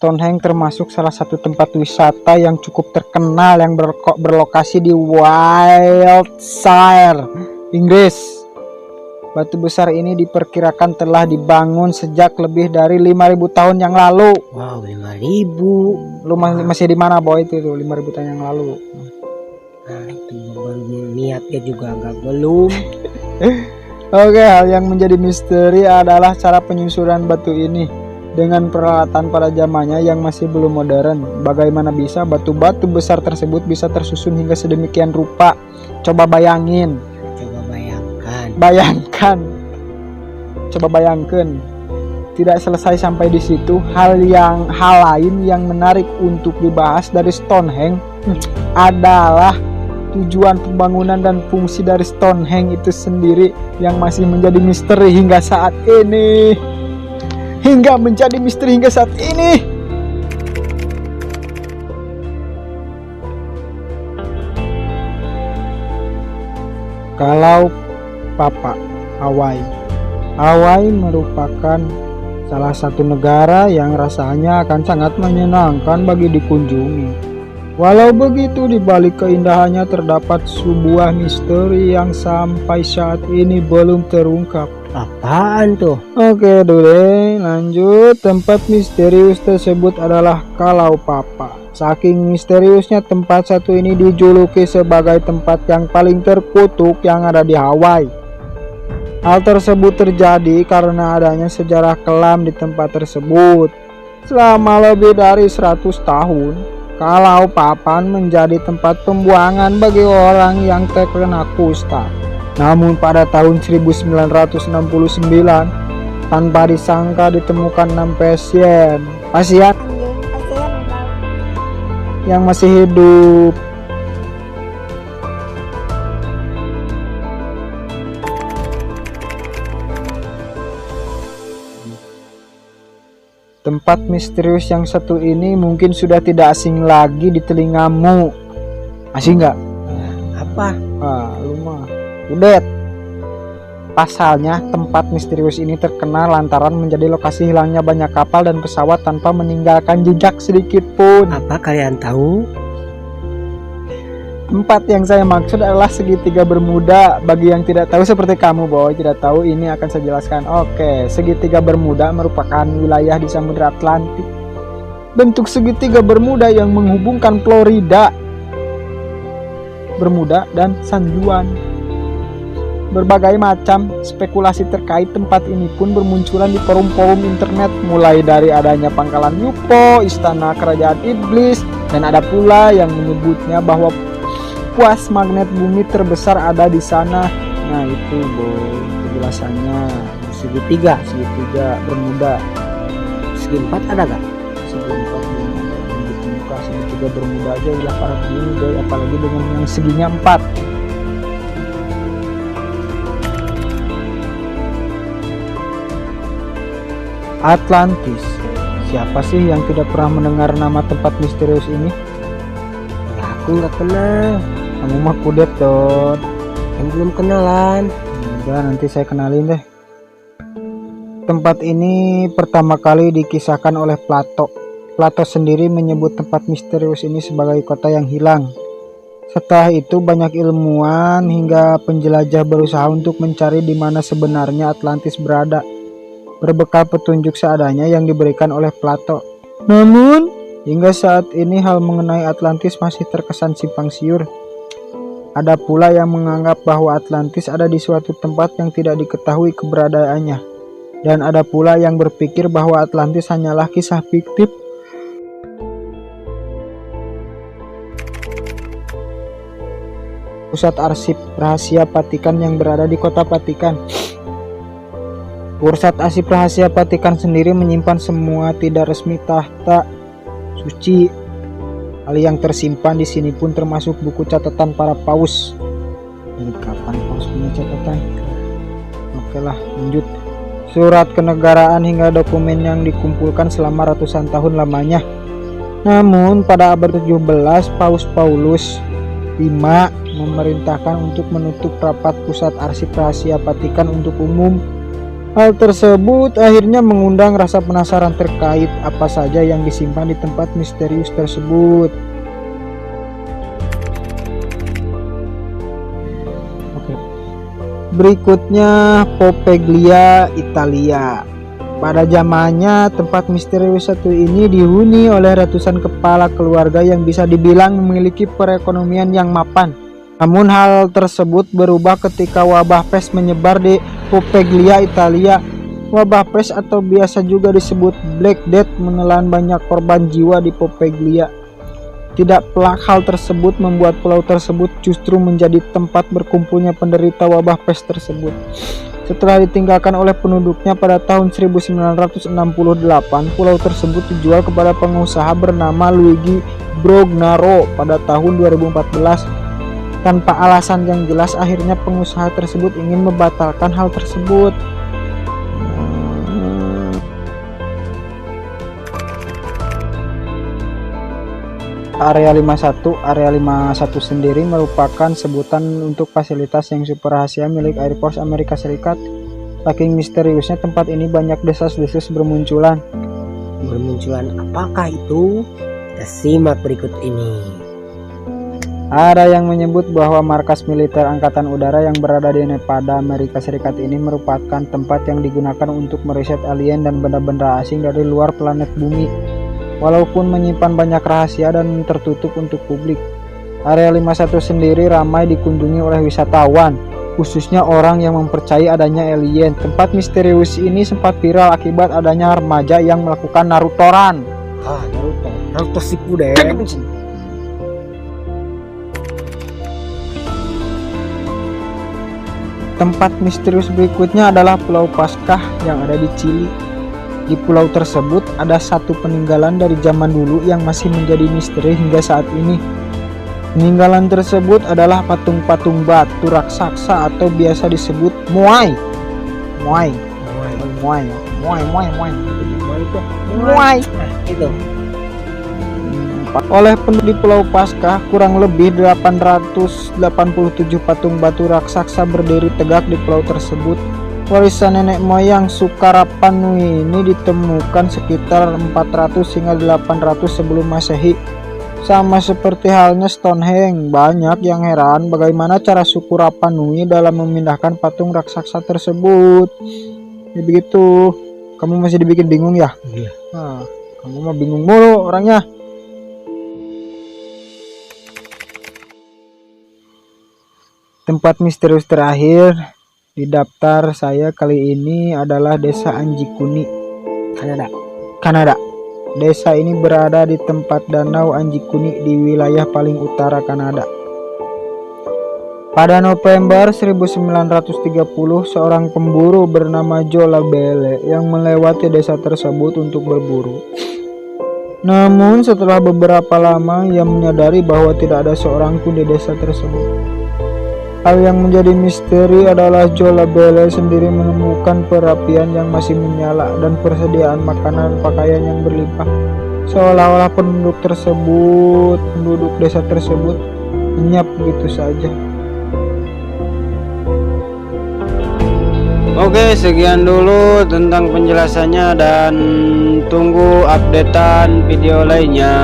Stonehenge termasuk salah satu tempat wisata yang cukup terkenal yang berlokasi di Wiltshire, Inggris. Batu besar ini diperkirakan telah dibangun sejak lebih dari 5.000 tahun yang lalu. Wow, 5.000. Lu masih di mana boy itu 5.000 tahun yang lalu? Nah, itu baru niatnya juga agak belum. Oke, hal yang menjadi misteri adalah cara penyusuran batu ini. Dengan peralatan pada zamannya yang masih belum modern, bagaimana bisa batu-batu besar tersebut bisa tersusun hingga sedemikian rupa? Coba bayangin. Coba bayangkan. Tidak selesai sampai di situ, hal lain yang menarik untuk dibahas dari Stonehenge adalah tujuan pembangunan dan fungsi dari Stonehenge itu sendiri yang masih menjadi misteri hingga saat ini. Kalau Papa, Hawaii merupakan salah satu negara yang rasanya akan sangat menyenangkan bagi dikunjungi. Walau begitu, di balik keindahannya terdapat sebuah misteri yang sampai saat ini belum terungkap. Apaan tuh? Oke dulu, lanjut. Tempat misterius tersebut adalah Kalau Papa. Saking misteriusnya, tempat satu ini dijuluki sebagai tempat yang paling terkutuk yang ada di Hawaii. Hal tersebut terjadi karena adanya sejarah kelam di tempat tersebut. Selama lebih dari 100 tahun, Kalau Papan menjadi tempat pembuangan bagi orang yang terkena kusta. Namun pada tahun 1969, tanpa disangka ditemukan 6 pasien yang masih hidup. Tempat misterius yang satu ini mungkin sudah tidak asing lagi di telingamu. Asing nggak? Apa? Lu mah udet. Pasalnya, tempat misterius ini terkenal lantaran menjadi lokasi hilangnya banyak kapal dan pesawat tanpa meninggalkan jejak sedikit pun. Apa kalian tahu? Tempat yang saya maksud adalah segitiga Bermuda. Bagi yang tidak tahu seperti kamu boy, tidak tahu, ini akan saya jelaskan. Oke, segitiga Bermuda merupakan wilayah di Samudra Atlantik. Bentuk segitiga Bermuda yang menghubungkan Florida, Bermuda, dan San Juan. Berbagai macam spekulasi terkait tempat ini pun bermunculan di forum-forum internet, mulai dari adanya pangkalan UFO, istana kerajaan iblis, dan ada pula yang menyebutnya bahwa puas magnet bumi terbesar ada di sana. Nah itu boy penjelasannya. Segitiga Bermuda. Segi 4 ada gak? Segi 4 belum ada. Buka segitiga Bermuda aja udah parah gini boy, apalagi dengan yang seginya 4. Atlantis. Siapa sih yang tidak pernah mendengar nama tempat misterius ini? Ya, aku nggak kenal. Kamu mah kudet Don. Yang belum kenalan. Udah nanti saya kenalin deh. Tempat ini pertama kali dikisahkan oleh Plato. Plato sendiri menyebut tempat misterius ini sebagai kota yang hilang. Setelah itu banyak ilmuwan hingga penjelajah berusaha untuk mencari di mana sebenarnya Atlantis berada, berbekal petunjuk seadanya yang diberikan oleh Plato. Namun, hingga saat ini hal mengenai Atlantis masih terkesan simpang siur. Ada pula yang menganggap bahwa Atlantis ada di suatu tempat yang tidak diketahui keberadaannya. Dan ada pula yang berpikir bahwa Atlantis hanyalah kisah fiktif. Pusat arsip rahasia Vatikan yang berada di kota Vatikan. Pusat arsip rahasia Vatikan sendiri menyimpan semua tidak resmi tahta suci. Hal yang tersimpan di sini pun termasuk buku catatan para paus. Dari kapan paus punya catatan? Oke lah, lanjut. Surat kenegaraan hingga dokumen yang dikumpulkan selama ratusan tahun lamanya. Namun pada abad 17, Paus Paulus V memerintahkan untuk menutup rapat pusat arsip rahasia Vatikan untuk umum. Hal tersebut akhirnya mengundang rasa penasaran terkait apa saja yang disimpan di tempat misterius tersebut. Oke. Berikutnya Poppeglia, Italia. Pada zamannya, tempat misterius satu ini dihuni oleh ratusan kepala keluarga yang bisa dibilang memiliki perekonomian yang mapan. Namun hal tersebut berubah ketika wabah pes menyebar di Poppeglia, Italia. Wabah pes atau biasa juga disebut Black Death menelan banyak korban jiwa di Poppeglia. Tidak pelak hal tersebut membuat pulau tersebut justru menjadi tempat berkumpulnya penderita wabah pes tersebut. Setelah ditinggalkan oleh penduduknya pada tahun 1968, pulau tersebut dijual kepada pengusaha bernama Luigi Brognaro pada tahun 2014. Tanpa alasan yang jelas, akhirnya pengusaha tersebut ingin membatalkan hal tersebut. Area 51 sendiri merupakan sebutan untuk fasilitas yang super rahasia milik Air Force Amerika Serikat. Saking misteriusnya tempat ini, banyak desas-desus bermunculan. Apakah itu? Kita simak berikut ini. Ada yang menyebut bahwa markas militer Angkatan Udara yang berada di Nevada, Amerika Serikat ini merupakan tempat yang digunakan untuk meriset alien dan benda-benda asing dari luar planet bumi. Walaupun menyimpan banyak rahasia dan tertutup untuk publik, Area 51 sendiri ramai dikunjungi oleh wisatawan, khususnya orang yang mempercayai adanya alien. Tempat misterius ini sempat viral akibat adanya remaja yang melakukan Narutoran. Naruto Shippuden. Tempat misterius berikutnya adalah Pulau Paskah yang ada di Chili. Di pulau tersebut ada satu peninggalan dari zaman dulu yang masih menjadi misteri hingga saat ini. Peninggalan tersebut adalah patung-patung batu raksasa atau biasa disebut Moai. Itu. Oleh penduduk Pulau Paskah, kurang lebih 887 patung batu raksasa berdiri tegak di pulau tersebut. Warisan nenek moyang Sukarapanui ini ditemukan sekitar 400 hingga 800 sebelum Masehi. Sama seperti halnya Stonehenge, banyak yang heran bagaimana cara suku Rapanui dalam memindahkan patung raksasa tersebut. Ya begitu. Kamu masih dibikin bingung ya? Iya. Nah, kamu mah bingung mulu orangnya. Tempat misterius terakhir di daftar saya kali ini adalah Desa Anjikuni, Kanada. Desa ini berada di tempat Danau Anjikuni di wilayah paling utara Kanada. Pada November 1930, seorang pemburu bernama Joe Labelle yang melewati desa tersebut untuk berburu. Namun setelah beberapa lama ia menyadari bahwa tidak ada seorang pun di desa tersebut. Hal yang menjadi misteri adalah Joe Labelle sendiri menemukan perapian yang masih menyala dan persediaan makanan dan pakaian yang berlimpah. Seolah-olah penduduk desa tersebut lenyap begitu saja. Oke, sekian dulu tentang penjelasannya dan tunggu updatean video lainnya.